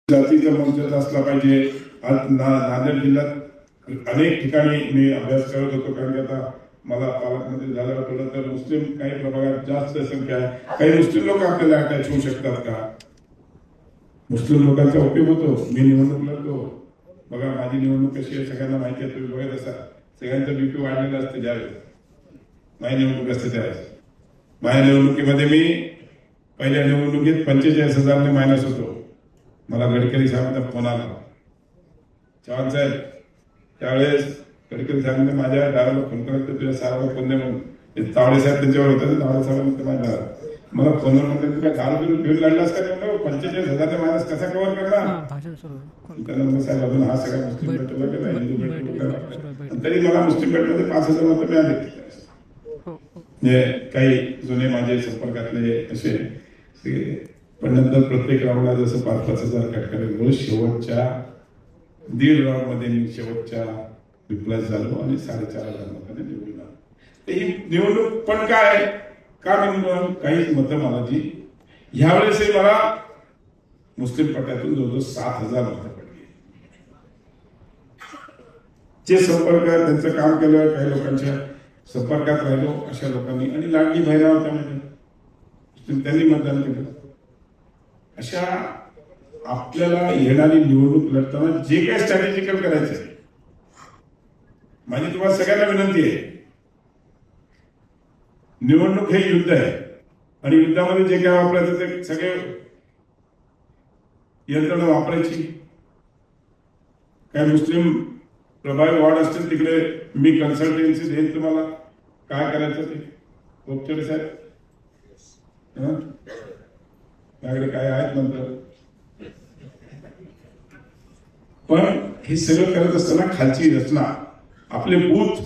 जातीचा मंच असला पाहिजे। आज नांदेड जिल्ह्यात अनेक ठिकाणी मी अभ्यास करत होतो, कारण की आता मला पालकमंत्री झाल्यावर कळलं तर मुस्लिम काही प्रभागात जास्त संख्या आहे। काही मुस्लिम लोक आपल्याला अटॅच होऊ शकतात का? मुस्लिम लोकांचा उपयोग होतो। मी निवडणूक लढतो, बघा माझी निवडणूक कशी आहे सगळ्यांना माहिती आहे, तुम्ही बघत असाल सगळ्यांचं बीपी वाढलेलं असतं ज्यावेळेस माझी निवडणूक असते त्यावेळेस। माझ्या निवडणुकीमध्ये मी पहिल्या निवडणुकीत 45,000 मायनस होतो। मला गडकरी साहेबांचा फोन आला, चव्हाण साहेब त्यावेळेस गडकरी साहेबांनी माझ्या दाराला फोन करत तुझ्या साहेबाला फोन दे म्हणून, तावडे साहेब त्यांच्यावर होते, तावडे साहेबांनी माझ्या मला फोनवर म्हणतात तू काय दारू बिरू घेऊन लढलास का? 45,000 मायनस कसा कव्हर करणार? त्यांना साहेब अजून हा सगळा मुस्लिम पेट्रोल केला, हिंदू पेट्रोल, तरी मला मुस्लिम पेट्रोलमध्ये 5,000 मतं मिळाले। म्हणजे काही जुने माझे संपर्कातले असे, पण नंतर प्रत्येक राऊंडला जसं 5,000 कट करायला शेवटच्या 1.5 राऊंडमध्ये मी शेवटच्या रिप्लास झालो आणि 4,500 मतांनी निवडून आलो। ही निवडणूक पण काय का म्हणून काही मतं मला जी ह्यावेळेसही मला मुस्लिम पट्ट्यातून जवळजवळ 7,000 मतं पडली। जे संपर्क त्यांचं काम केलं, काही लोकांच्या संपर्कात राहिलो अशा लोकांनी, आणि लाडकी बहिणा होत्या म्हणजे त्यांनी मतदान केलं। अशा आपल्याला येणारी निवडणूक लढताना जे काय स्ट्रॅटेजिकल करायचंय, माझी तुम्हाला सगळ्यांना विनंती आहे, निवडणूक हे युद्ध आहे आणि युद्धामध्ये जे काय वापरायचं ते सगळे यंत्रणा वापरायची। काय मुस्लिम प्रभावी वाढ असतील तिकडे मी कन्सल्टन्सी देईन तुम्हाला काय करायचं ते। गोपचडे साहेब माझ्याकडे काय आहेत नंतर, पण हे सगळं करत असताना खालची रचना, आपले बूथ